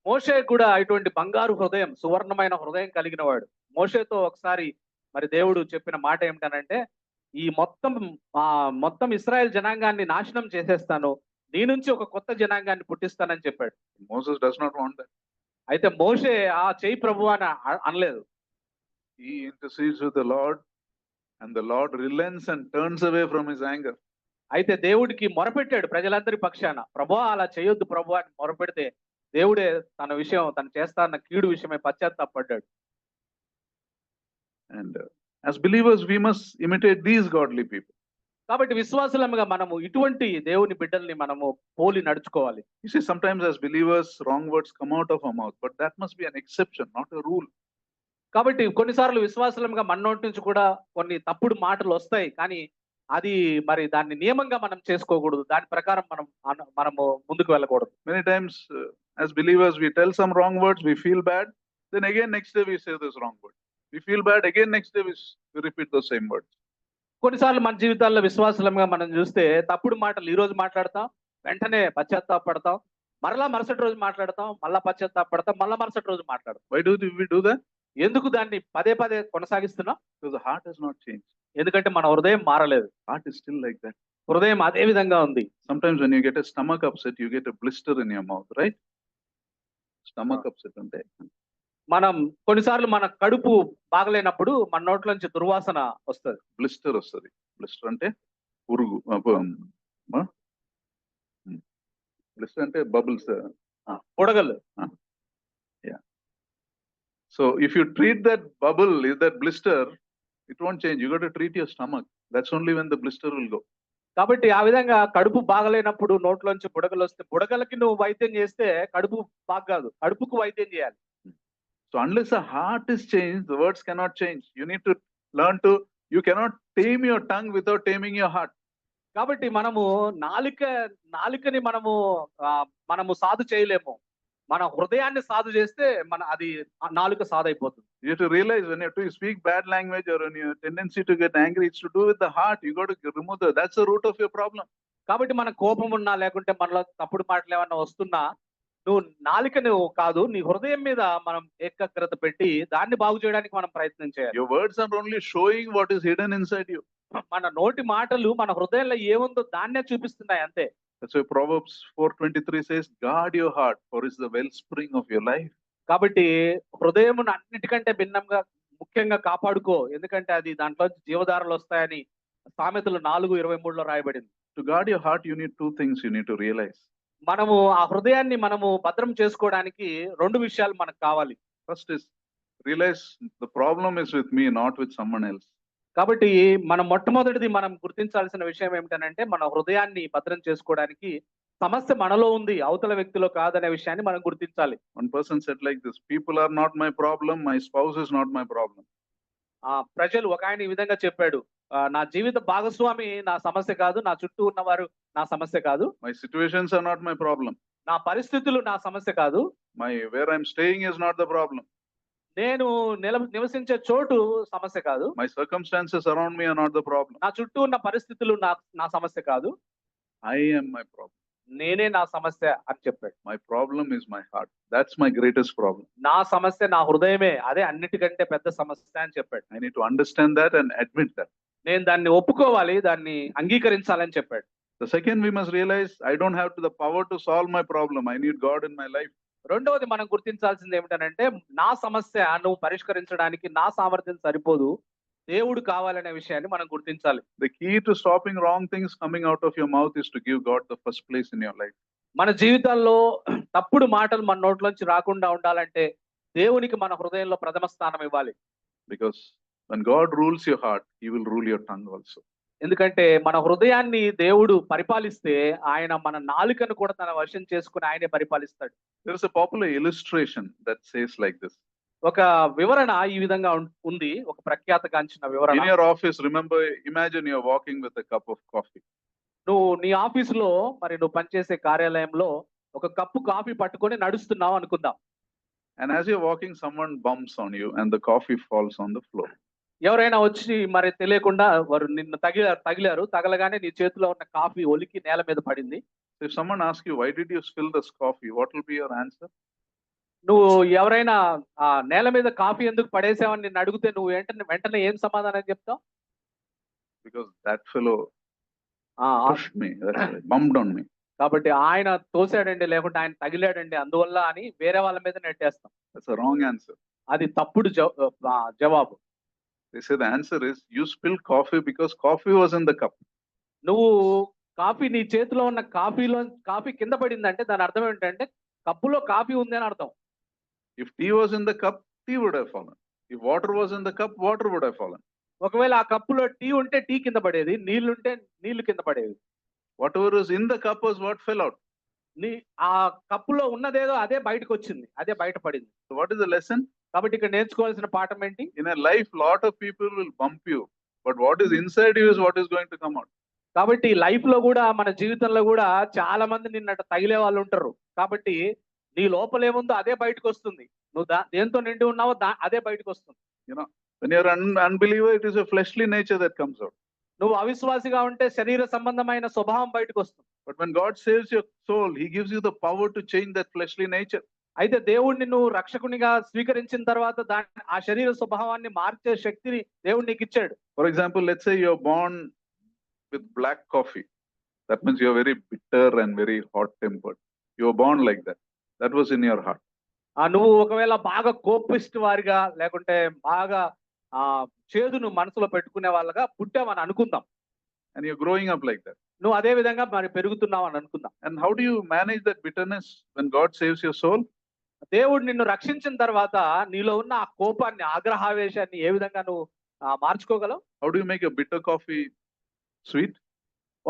Speaker 2: మోషే కూడా ఇటువంటి బంగారు హృదయం, సువర్ణమైన హృదయం కలిగిన వాడు. మోషేతో ఒకసారి దేవుడు చెప్పిన మాట ఏమిటనంటే, ఈ మొత్తం ఇశ్రాయేల్ జనాంగాన్ని నాశనం చేసేస్తాను, నీ నుంచి ఒక కొత్త జనాంగాన్ని పుట్టిస్తానని చెప్పాడు.
Speaker 1: Moses does not want that.
Speaker 2: అయితే మోషే ఆ చెయ్యి ప్రభు అని అనలేదు.
Speaker 1: He intercedes with the Lord and the Lord relents and turns away from his anger.
Speaker 2: అయితే దేవుడికి మొరపెట్టాడు ప్రజలందరి పక్షాన, ప్రభువా అలా చేయొద్దు ప్రభు అని మొరపెడితే దేవుడే తను చేస్తాన్న కీడు విషయమై పశ్చాత్తాపడ్డాడు.
Speaker 1: And as believers we must imitate these godly people.
Speaker 2: కాబట్టి విశ్వాసులముగా మనము ఇటువంటి దేవుని బిడ్డల్ని మనము పోలి నడుచుకోవాలి.
Speaker 1: You see, sometimes as believers, wrong words come out of our mouth, but that must be an exception, not a rule.
Speaker 2: కాబట్టి కొన్నిసార్లు విశ్వాసులముగా మన నోటి నుంచి కూడా కొన్ని తప్పుడు మాటలు వస్తాయి. కానీ అది మరి దాన్ని నియమంగా మనం చేసుకోకూడదు. దాని ప్రకారం మనము ముందుకు వెళ్ళకూడదు.
Speaker 1: Many times, as believers, we tell some wrong words, we feel bad. Then again, next day we say this wrong word. We feel bad, again next day we repeat the same words.
Speaker 2: కొన్నిసార్లు మన జీవితాల్లో విశ్వాసులంగా మనం చూస్తే తప్పుడు మాటలు ఈ రోజు మాట్లాడతాం, వెంటనే పశ్చాత్తాపడతాం, మరలా మరుసటి రోజు మాట్లాడతాం, మళ్ళా పశ్చాత్తాపడతాం, మళ్ళా మరుసటి రోజు మాట్లాడతాం.
Speaker 1: Why do we do that?
Speaker 2: ఎందుకు దాన్ని పదే పదే కొనసాగిస్తున్నాం?
Speaker 1: Because the heart has not changed.
Speaker 2: ఎందుకంటే మన హృదయం మారలేదు.
Speaker 1: Heart is still like that.
Speaker 2: హృదయం అదే విధంగా ఉంది.
Speaker 1: Sometimes when you get a stomach upset, you get a blister in your mouth, right? Stomach upset ante
Speaker 2: మనం కొన్నిసార్లు మన కడుపు బాగలేనప్పుడు మన నోట్లోంచి దుర్వాసన వస్తుంది.
Speaker 1: blister వస్తది. blister ante పురుగు. blister ante bubbles.
Speaker 2: బుడగలు.
Speaker 1: Yeah. So if you treat that bubble, is that blister, it won't change. You got to treat your stomach. That's only when the blister will go.
Speaker 2: కాబట్టి ఆ విధంగా కడుపు బాగలేనప్పుడు నోట్లోంచి బుడగలు వస్తే బుడగలకి నువ్వు వైద్యం చేస్తే కడుపు బాగాదు, కడుపుకు వైద్యం చేయాలి.
Speaker 1: So unless the heart is changed, the words cannot change. You need to learn to, you cannot tame your tongue without taming your heart.
Speaker 2: కాబట్టి మనము నాలుకని మనము సాధు చేయలేము. మన హృదయాన్ని సాధు చేస్తే అది నాలుక సాధైపోతుంది.
Speaker 1: You have to realize when you speak bad language or when your tendency to get angry, it's to do with the heart. You got to remove that's the root of your problem.
Speaker 2: కాబట్టి మన కోపం ఉన్నా లేకుంటే మనలో తప్పుడు మాటలు ఏమన్నా వస్తున్నా నువ్వు నాలుకను కాదు, నీ హృదయం మీద మనం ఏకాగ్రత పెట్టి దాన్ని బాగు చేయడానికి మనం ప్రయత్నం చేయాలి.
Speaker 1: Your words are only showing what is hidden inside you.
Speaker 2: మన నోటి మాటలు మన హృదయంలో ఏముందో దాన్నే చూపిస్తున్నాయి అంతే.
Speaker 1: That's why Proverbs 4:23 says, guard your heart, for it's the wellspring of your life.
Speaker 2: కాబట్టి హృదయమును అన్నిటికంటే భిన్నంగా ముఖ్యంగా కాపాడుకో, ఎందుకంటే అది దాంట్లో జీవధారలు వస్తాయని సామెతలు 4:23లో రాయబడింది.
Speaker 1: To guard your heart, you need two things you need to realize.
Speaker 2: మనము ఆ హృదయాన్ని మనము భద్రం చేసుకోవడానికి రెండు విషయాలు మనకు కావాలి.
Speaker 1: First is realize the problem is with me, not with someone else.
Speaker 2: కాబట్టి మనం మొట్టమొదటిది మనం గుర్తించాల్సిన విషయం ఏమిటనంటే మన హృదయాన్ని భద్రం చేసుకోవడానికి సమస్య మనలో ఉంది, అవతల వ్యక్తిలో కాదనే విషయాన్ని మనం గుర్తించాలి.
Speaker 1: One person said like this, people are not my problem, my spouse is not my problem.
Speaker 2: ప్రజలు ఒక ఆయన ఈ విధంగా చెప్పాడు, నా జీవిత భాగస్వామి నా సమస్య కాదు, నా చుట్టూ ఉన్నవారు నా సమస్య కాదు.
Speaker 1: My situations are not my problem.
Speaker 2: నా పరిస్థితులు నా సమస్య కాదు.
Speaker 1: Where I'm staying is not the problem.
Speaker 2: నేను నివసించే చోటు సమస్య కాదు.
Speaker 1: My circumstances around me are not the problem.
Speaker 2: నా చుట్టూ ఉన్న పరిస్థితులు నా సమస్య కాదు.
Speaker 1: I am my problem.
Speaker 2: నేనే నా సమస్య అని చెప్పాడు.
Speaker 1: My problem is my heart. That's my greatest problem.
Speaker 2: నా సమస్య నా హృదయమే, అదే అన్నిటికంటే పెద్ద సమస్య అని చెప్పాడు.
Speaker 1: I need to understand that and admit that.
Speaker 2: నేను దాన్ని ఒప్పుకోవాలి, దాన్ని అంగీకరించాలని చెప్పాడు.
Speaker 1: The second, we must realize I don't have the power to solve my problem. I need God in my life.
Speaker 2: రెండవది మనం గుర్తించాల్సింది ఏమిటంటే నా సమస్య నువ్వు పరిష్కరించడానికి నా సామర్థ్యం సరిపోదు, దేవుడు కావాలనే విషయాన్ని మనం గుర్తించాలి.
Speaker 1: The key to stopping wrong things coming out of your mouth is to give God the first place in your life.
Speaker 2: మన జీవితాల్లో తప్పుడు మాటలు మన నోట్లోంచి రాకుండా ఉండాలంటే దేవునికి మన హృదయంలో ప్రథమ స్థానం ఇవ్వాలి.
Speaker 1: Because when God rules your heart, He will rule your tongue also.
Speaker 2: ఎందుకంటే మన హృదయాన్ని దేవుడు పరిపాలిస్తే ఆయన మన నాలుకను కూడా తన వశం చేసుకుని ఆయనే పరిపాలిస్తాడు.
Speaker 1: There is a popular illustration that says like this.
Speaker 2: ఒక వివరణ ఈ విధంగా ఉంది, ఒక ప్రఖ్యాతగాంచిన వివరణ.
Speaker 1: In your office, imagine you're walking with a cup of coffee.
Speaker 2: నువ్వు నీ ఆఫీసులో మరి నువ్వు పనిచేసే కార్యాలయంలో ఒక కప్పు కాఫీ పట్టుకొని నడుస్తున్నావు అనుకుందాం.
Speaker 1: And as you're walking, someone bumps on you and the coffee falls on the floor.
Speaker 2: ఎవరైనా వచ్చి మరి తెలియకుండా వారు నిన్ను తగిలారు, తగలగానే నీ చేతిలో ఉన్న కాఫీ ఒలికి నేల మీద పడింది.
Speaker 1: If someone asks you, why did you spill this coffee? What will be your answer?
Speaker 2: నువ్వు ఎవరైనా ఆ నేల మీద కాఫీ ఎందుకు పడేసావని నిన్ను అడిగితే నువ్వు వెంటనే ఏం సమాధానం చెప్తావు?
Speaker 1: Because that fellow pushed me, bumped on me.
Speaker 2: కాబట్టి ఆయన తోసాడండి, లేకుంటే ఆయన తగిలాడండి అందువల్ల అని వేరే వాళ్ళ మీద నెట్టేస్తాం.
Speaker 1: That's a wrong answer.
Speaker 2: అది తప్పుడు జవాబు.
Speaker 1: They say the answer is you spilled coffee because coffee was in the cup.
Speaker 2: నువ్వు కాఫీ నీ చేతిలో ఉన్న కాఫీ కింద పడిందంటే దాని అర్థం ఏంటంటే కప్పులో కాఫీ ఉంది అని అర్థం.
Speaker 1: If tea was in the cup, tea would have fallen. If water was in the cup, water would have fallen.
Speaker 2: ఒకవేళ ఆ కప్పులో టీ ఉంటే టీ కింద పడేది, నీళ్లుంటే నీళ్లు కింద పడేవి.
Speaker 1: Whatever was in the cup was what fell out.
Speaker 2: నీ ఆ కప్పులో ఉన్నదేదో అదే బయటకొచ్చింది. అదే బయటపడింది.
Speaker 1: So what is the lesson?
Speaker 2: కాబట్టి ఇక్కడ నేర్చుకోవాల్సిన పాఠం ఏంటి?
Speaker 1: In a life, lot of people will bump you, but what is inside you is what is going to come out.
Speaker 2: కాబట్టి లైఫ్ లో కూడా మన జీవితంలో కూడా చాలా మంది నిన్నట తగిలే వాళ్ళు ఉంటారు. కాబట్టి నీ లోపల ఏముందో అదే బయటకు వస్తుంది. నువ్వు దేంతో నిండి ఉన్నావో అదే బయటకు వస్తుంది.
Speaker 1: You know, when you're an unbeliever, it is a fleshly nature that comes out.
Speaker 2: నువ్వు అవిశ్వాసిగా ఉంటే శరీర సంబంధమైన స్వభావం బయటకు వస్తుంది.
Speaker 1: But when God saves your soul, He gives you the power to change that fleshly nature.
Speaker 2: అయితే దేవుడిని నువ్వు రక్షకునిగా స్వీకరించిన తర్వాత ఆ శరీర స్వభావాన్ని మార్చే శక్తిని దేవుడు నీకు ఇచ్చాడు.
Speaker 1: For example, let's say you're born with black coffee. That means you're very bitter and very hot-tempered. You were born like that. That was in your heart.
Speaker 2: నువ్వు ఒకవేళ బాగా కోపిస్ట్ వారిగా లేకుంటే బాగా చేదును మనసులో పెట్టుకునే వాళ్ళగా పుట్టావని అనుకుందాం.
Speaker 1: And you're growing up like that.
Speaker 2: నువ్వు అదే విధంగా మరి పెరుగుతున్నావు అని అనుకుందాం.
Speaker 1: And how do you manage that bitterness when God saves your soul?
Speaker 2: దేవుడు నిన్ను రక్షించిన తర్వాత నీలో ఉన్న ఆ కోపాన్ని, ఆగ్రహావేశాన్ని ఏ విధంగా నువ్వు మార్చుకోగలవు?
Speaker 1: How do you make a bitter coffee sweet?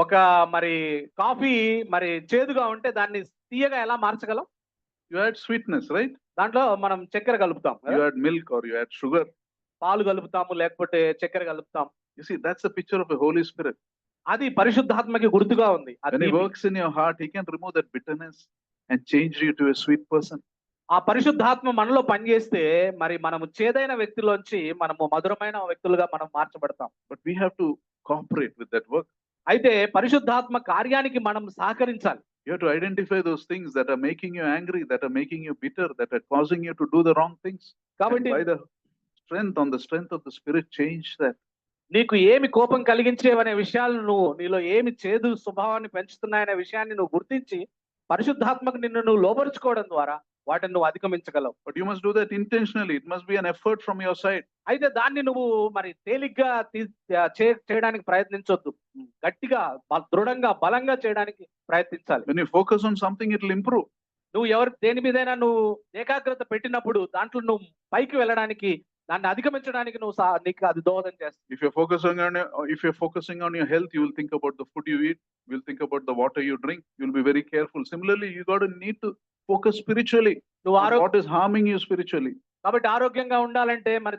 Speaker 2: ఒక మరి కాఫీ మరి చేదుగా ఉంటే దాన్ని తీయగా ఎలా మార్చగలం?
Speaker 1: You add sweetness, right?
Speaker 2: దాంట్లో మనం చక్కెర కలుపుతాం.
Speaker 1: You add milk or you add sugar.
Speaker 2: పాలు కలుపుతాము లేకపోతే చక్కెర కలుపుతాం.
Speaker 1: You see, that's a picture of the Holy Spirit.
Speaker 2: అది పరిశుద్ధాత్మకి గుర్తుగా ఉంది.
Speaker 1: When He works in your heart, He can remove that bitterness and change you to a sweet person.
Speaker 2: ఆ పరిశుద్ధాత్మ మనలో పనిచేస్తే మరి మనము చేదైన వ్యక్తిలోంచి మనము మధురమైన వ్యక్తులుగా మనం మార్చబడతాం.
Speaker 1: But we have to cooperate with that work.
Speaker 2: అయితే పరిశుద్ధాత్మ కార్యానికి మనం సహకరించాలి.
Speaker 1: You have to identify those things that are making you angry, that are making you bitter, that are causing you to do the wrong things.
Speaker 2: కాబట్టి
Speaker 1: by the strength of the Spirit, change that.
Speaker 2: నీకు ఏమి కోపం కలిగించేవనే విషయాలను నీలో ఏమి చేదు స్వభావాన్ని పెంచుతున్నాయనే విషయాన్ని నువ్వు గుర్తించి పరిశుద్ధాత్మకు నువ్వు లోబరుచుకోవడం ద్వారా వాటిని నువ్వు అధిగమించగలవు.
Speaker 1: But you must do that intentionally. It must be an effort from your side.
Speaker 2: అయితే దాన్ని నువ్వు మరి తేలిగ్గా చేయడానికి ప్రయత్నించొద్దు. గట్టిగా దృఢంగా బలంగా చేయడానికి ప్రయత్నించాలి.
Speaker 1: When you focus on something, it will improve.
Speaker 2: నువ్వు దేని మీదైనా నువ్వు ఏకాగ్రత పెట్టినప్పుడు దాంట్లో నువ్వు పైకి వెళ్ళడానికి, దాన్ని అధిగమించడానికి నీకు అది దోహదం చేస్తుంది.
Speaker 1: If you're focusing on your health, you will think about the food you eat. You will think about the water you drink. You will be very careful. Similarly, you need to focus spiritually. What is harming you spiritually?
Speaker 2: కాబట్టి ఆరోగ్యంగా ఉండాలంటే మరి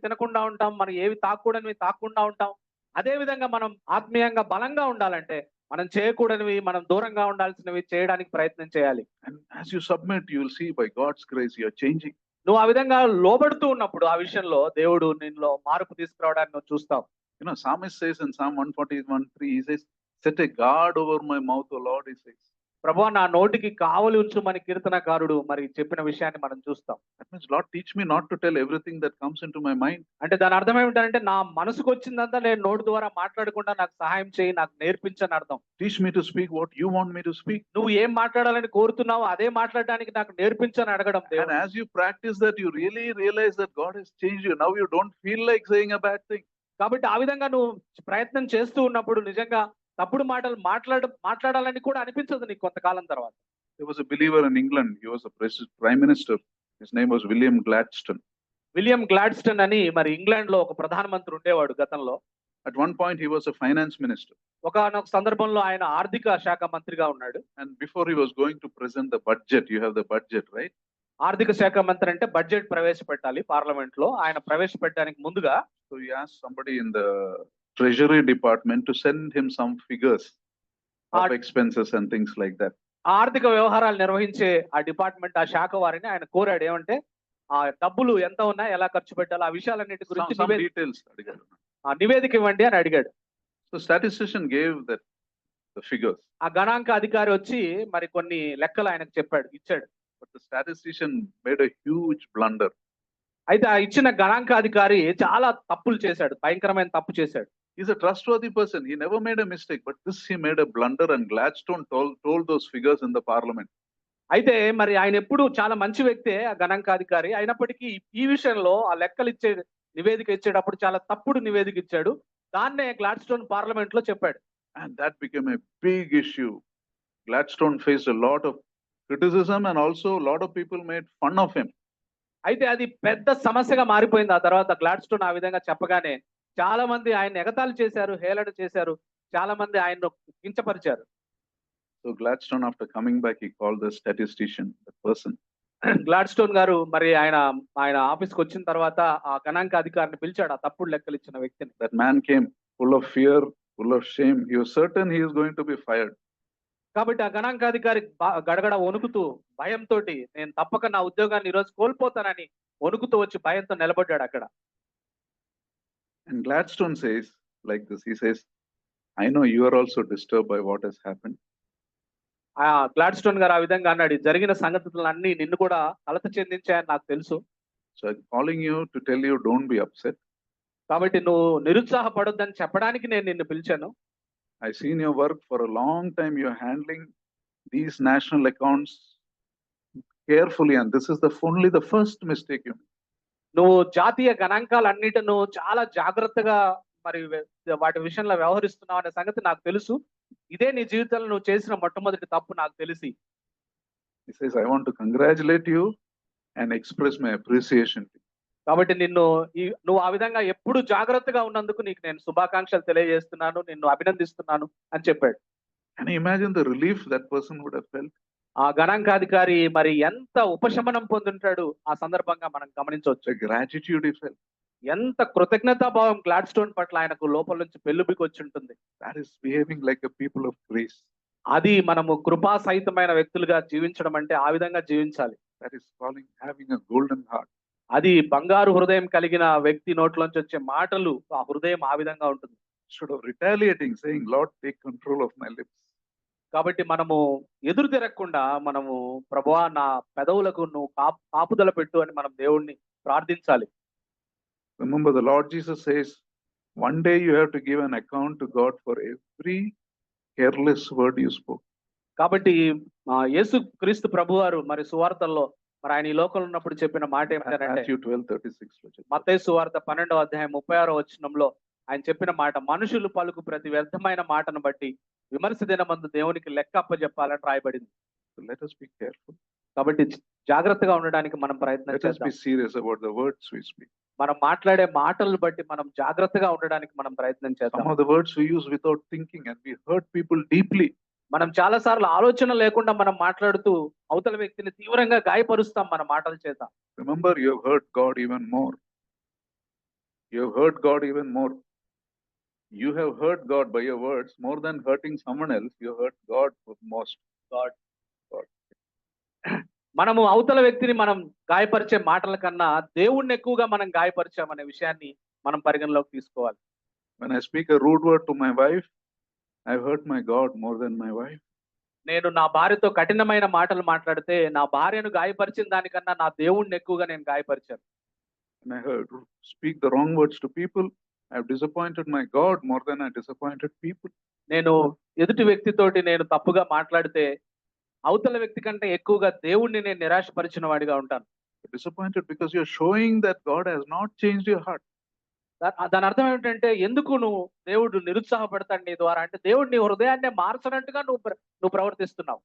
Speaker 2: తినకుండా ఉంటాం, మరి ఏవి తాకూడనివి తాకుండా ఉంటాం. అదే విధంగా మనం ఆత్మీయంగా బలంగా ఉండాలంటే మనం చేయకూడనివి, మనం దూరంగా ఉండాల్సినవి చేయడానికి ప్రయత్నం చేయాలి.
Speaker 1: And as you submit, you will see by God's grace you are changing.
Speaker 2: నువ్వు ఆ విధంగా లోబడుతూ ఉన్నప్పుడు ఆ విషయంలో దేవుడు నిన్నులో మార్పు తీసుకురావడానికి నువ్వు చూస్తావు.
Speaker 1: You know, Psalmist says in Psalm 141:3, he says, "Set a guard over my mouth, O Lord," he says.
Speaker 2: ప్రభువా నా నోటికి కావలి ఉంచుమని కీర్తనకారుడు మరి చెప్పిన విషయాన్ని మనం చూస్తాం.
Speaker 1: That means, Lord, teach me not to tell everything that comes into my mind.
Speaker 2: అంటే దాని అర్థం ఏమిటంటే నా మనసుకు వచ్చిందంతా నేను నోటి ద్వారా మాట్లాడకుండా నాకు సహాయం చేయి, నాకు నేర్పించని అర్థం.
Speaker 1: Teach me to speak what you want me to speak.
Speaker 2: నువ్వు ఏం మాట్లాడాలని కోరుతున్నావో అదే మాట్లాడడానికి నాకు నేర్పించని అడగడం.
Speaker 1: And as you practice that, you really realize that God has changed you. Now you don't feel like saying a bad thing.
Speaker 2: కాబట్టి ఆ విధంగా నువ్వు ప్రయత్నం చేస్తూ ఉన్నప్పుడు నిజంగా తప్పుడు మాటలు మాట్లాడాలని కూడా అనిపించదు నీకు కొంతకాలం తర్వాత.
Speaker 1: There was a believer in England. He was a prime minister. His name was William Gladstone.
Speaker 2: William గ్లాడ్స్టన్ అని మరి ఇంగ్లాండ్ లో ఒక ప్రధానమంత్రి ఉండేవాడు గతంలో.
Speaker 1: At one point, he was a finance minister.
Speaker 2: ఒకనొక సందర్భంలో ఆయన ఆర్థిక శాఖ మంత్రిగా ఉన్నాడు.
Speaker 1: And before he was going to present the budget, you have the budget, right?
Speaker 2: ఆర్థిక శాఖ మంత్రి అంటే బడ్జెట్ ప్రవేశపెట్టాలి పార్లమెంట్ లో. ఆయన ప్రవేశపెట్టడానికి ముందుగా
Speaker 1: So he asked somebody in the Treasury Department to send him some figures of expenses and things like that.
Speaker 2: ఆర్థిక వ్యవహారాలు నిర్వహించే ఆ డిపార్ట్మెంట్, ఆ శాఖ వారిని ఆయన కోరాడు. ఏమంటే ఆ డబ్బులు ఎంత ఉన్నాయి, ఎలా ఖర్చు పెట్టాలి, ఆ విషయాలన్నిటి గురించి నివేదిక ఇవ్వండి అని అడిగాడు.
Speaker 1: So statistician gave the figures.
Speaker 2: ఆ గణాంక అధికారి వచ్చి మరి కొన్ని లెక్కలు ఆయనకు ఇచ్చాడు.
Speaker 1: But the statistician made a huge blunder.
Speaker 2: అయితే ఆ ఇచ్చిన గణాంక అధికారి చాలా తప్పులు చేశాడు, భయంకరమైన తప్పు చేశాడు.
Speaker 1: He's a trustworthy person. He never made a mistake, but he made a blunder, and Gladstone told those figures in the parliament.
Speaker 2: అయితే మరి ఆయన ఎప్పుడు చాలా మంచి వ్యక్తే ఆ గణాంకాధికారి అయినప్పటికీ ఈ విషయంలో ఆ లెక్కలు నివేదిక ఇచ్చేటప్పుడు చాలా తప్పుడు నివేదిక ఇచ్చాడు. దాన్నే గ్లాడ్స్టోన్ పార్లమెంట్ లో చెప్పాడు.
Speaker 1: And that became a big issue. Gladstone faced a lot of criticism, and also a lot of people made fun of him.
Speaker 2: అయితే అది పెద్ద సమస్యగా మారిపోయింది. ఆ తర్వాత గ్లాడ్స్టోన్ ఆ విధంగా చెప్పగానే చాలా మంది ఆయన ఎగతాళి చేశారు, హేళన చేశారు. చాలా మంది ఆయన్ను కించపరిచారు.
Speaker 1: So Gladstone, after coming back, he called the statistician, the person.
Speaker 2: Gladstone గారు మరి ఆయన ఆఫీస్కి వచ్చిన తర్వాత ఆ గణాంక అధికారిని పిలిచాడు, ఆ తప్పుడు లెక్కలు ఇచ్చిన వ్యక్తిని.
Speaker 1: That man came full of fear, full of shame. He was certain he is going to be fired.
Speaker 2: కాబట్టి ఆ గణాంకాధికారి గడగడ వణుకుతూ భయంతోటి నేను తప్పక నా ఉద్యోగాన్ని ఈరోజు కోల్పోతానని వణుకుతూ వచ్చి భయంతో నిలబడ్డాడు అక్కడ.
Speaker 1: And Gladstone says like this, he says, I know you are also disturbed by what has happened.
Speaker 2: ఆ గ్లాడ్స్టోన్ గారు ఆ విధంగా అన్నాడు, జరిగిన సంగతులన్నీ నిన్ను కూడా కలత చెందించాయని నాకు తెలుసు.
Speaker 1: So I'm calling you to tell you, don't be upset.
Speaker 2: కాబట్టి నువ్వు నిరుత్సాహపడొద్దని చెప్పడానికి నేను నిన్ను పిలిచాను.
Speaker 1: I've seen your work for a long time. You're handling these national accounts carefully, and this is only the first mistake you made.
Speaker 2: నువ్వు జాతీయ గణాంకాలన్నిటిను చాలా జాగ్రత్తగా మరి వాటి విషయంలో వ్యవహరిస్తున్నావు అనే సంగతి నాకు తెలుసు. ఇదే నీ జీవితంలో నువ్వు చేసిన మొట్టమొదటి తప్పు నాకు తెలిసి.
Speaker 1: He says, I want to congratulate you and express my appreciation to you.
Speaker 2: కాబట్టి నువ్వు ఆ విధంగా ఎప్పుడు జాగ్రత్తగా ఉన్నందుకు నీకు నేను శుభాకాంక్షలు తెలియజేస్తున్నాను, నిన్ను అభినందిస్తున్నాను అని చెప్పాడు.
Speaker 1: Can you imagine the relief that person would have felt?
Speaker 2: ఆ గణాంకాధికారి మరి ఎంత ఉపశమనం పొందుంటాడు ఆ సందర్భంగా మనం గమనించవచ్చు.
Speaker 1: The gratitude he felt.
Speaker 2: ఎంత కృతజ్ఞతాభావం గ్లాడ్స్టోన్ పట్ల ఆయనకు లోపల నుంచి పెళ్ళుబికి వచ్చి ఉంటుంది.
Speaker 1: That is behaving like a people of grace.
Speaker 2: అది మనము కృపా సహితమైన వ్యక్తులుగా జీవించడం అంటే ఆ విధంగా జీవించాలి.
Speaker 1: That is having a golden heart.
Speaker 2: అది బంగారు హృదయం కలిగిన వ్యక్తి నోట్లోంచి వచ్చే మాటలు, ఆ హృదయం ఆ విధంగా ఉంటుంది.
Speaker 1: Instead of retaliating, saying, Lord, take control of my lips.
Speaker 2: కాబట్టి మనము ఎదురు తిరగకుండా మనము ప్రభువా నా పెదవులకు నువ్వు కాపుదల పెట్టు అని మనం దేవుణ్ణి ప్రార్థించాలి.
Speaker 1: Remember, the Lord Jesus says, one day you have to give an account to God for every careless word you spoke.
Speaker 2: కాబట్టి యేసు క్రీస్తు ప్రభువారు మరి సువార్తల్లో మరి ఆయన ఈ లోకంలో ఉన్నప్పుడు చెప్పిన మాట ఏమిటంటే,
Speaker 1: Matthew 12:36.
Speaker 2: మత్తయి సువార్త 12వ అధ్యాయం 36వ వచనంలో ఆయన చెప్పిన మాట, మనుషులు పలుకు ప్రతి వ్యర్థమైన మాటను బట్టి విమర్శ దినమందు దేవునికి లెక్క అప్పచెప్పాలని రాయబడింది.
Speaker 1: So let us be careful.
Speaker 2: కాబట్టి జాగ్రత్తగా ఉండడానికి మనం ప్రయత్నం
Speaker 1: Let us be
Speaker 2: చేద్దాం.
Speaker 1: serious about the words we speak.
Speaker 2: మనం మాట్లాడే మాటలను బట్టి మనం జాగ్రత్తగా ఉండడానికి మనం ప్రయత్నం చేద్దాం.
Speaker 1: Some of the words we use without thinking, and we hurt people deeply.
Speaker 2: మనం చాలా సార్లు ఆలోచన లేకుండా మనం మాట్లాడుతూ అవతల వ్యక్తిని తీవ్రంగా గాయపరుస్తాం మన మాటల చేత.
Speaker 1: Remember, you have hurt God even more. You have hurt God even more. You have hurt God by your words more than hurting someone else. You hurt God for most. God.
Speaker 2: మనము అవతల వ్యక్తిని మనం గాయపరిచే మాటల కన్నా దేవుణ్ణి ఎక్కువగా మనం గాయపరిచామనే విషయాన్ని మనం పరిగణలోకి తీసుకోవాలి.
Speaker 1: When I speak a rude word to my wife, I've hurt my God more than my wife.
Speaker 2: నేను నా భార్యతో కఠినమైన మాటలు మాట్లాడితే నా భార్యను గాయపరిచిన దానికన్నా నా దేవుణ్ణి ఎక్కువగా నేను గాయపరిచాను.
Speaker 1: When I speak the wrong words to people, I've disappointed my God more than I disappointed people.
Speaker 2: నేను ఎదుటి వ్యక్తితోటి నేను తప్పుగా మాట్లాడితే అవతల వ్యక్తి కంటే ఎక్కువగా దేవుణ్ణి నేను నిరాశపరిచిన వాడిగా ఉంటాను.
Speaker 1: Disappointed because you're showing that God has not changed your heart.
Speaker 2: దాని అర్థం ఏమిటంటే, ఎందుకు నువ్వు దేవుడు నిరుత్సాహపడతాడు నీ ద్వారా అంటే దేవుడు నీ హృదయాన్ని మార్చనట్టుగా నువ్వు ప్రవర్తిస్తున్నావు.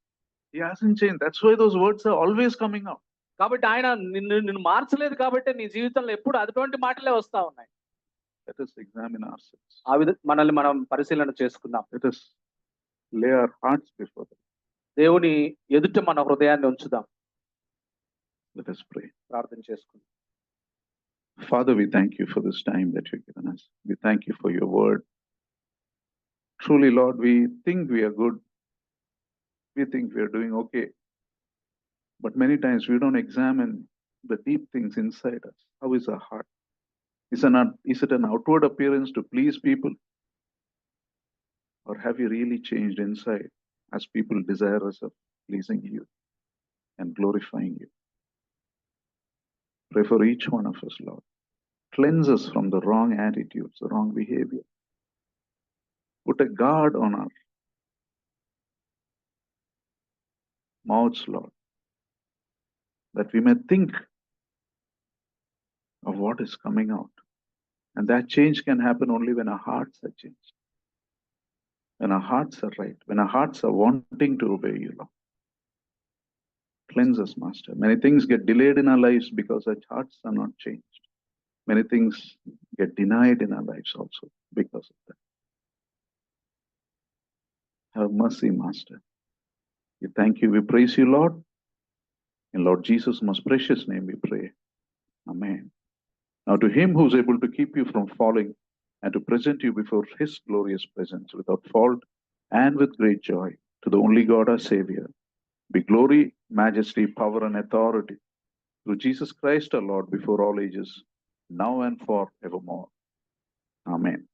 Speaker 1: He hasn't changed. That's why those words are always coming out.
Speaker 2: కాబట్టి ఆయన నిన్ను మార్చలేదు కాబట్టి నీ జీవితంలో ఎప్పుడు అటువంటి మాటలే వస్తా ఉన్నాయి.
Speaker 1: Let us examine ourselves.
Speaker 2: ఆ విధంగా మనల్ని మనం పరిశీలన చేసుకుందాం.
Speaker 1: Let us lay our hearts before them.
Speaker 2: దేవుని ఎదుట మన హృదయాన్ని ఉంచుదాం.
Speaker 1: Let us pray.
Speaker 2: ప్రార్థన చేసుకుందాం.
Speaker 1: Father, we thank you for this time that you've given us. We thank you for your word. Truly, Lord, we think we are good. We think we are doing okay. But many times we don't examine the deep things inside us. How is our heart? Is it an outward appearance to please people? Or have you really changed inside as people desirous of pleasing you and glorifying you? Pray for each one of us, Lord. Cleanse us from the wrong attitudes, the wrong behavior. Put a guard on our mouths, Lord, that we may think of what is coming out. And that change can happen only when our hearts are changed. When our hearts are right, when our hearts are wanting to obey you, Lord. Cleanse us, Master. Many things get delayed in our lives because our hearts are not changed. Many things get denied in our lives also because of that. Have mercy, Master. We thank you. We praise you, Lord. In Lord Jesus' most precious name we pray. Amen. Now to him who is able to keep you from falling and to present you before his glorious presence without fault and with great joy, to the only God our Savior, be glory, majesty, power, and authority through Jesus Christ our Lord before all ages, now and forevermore. Amen.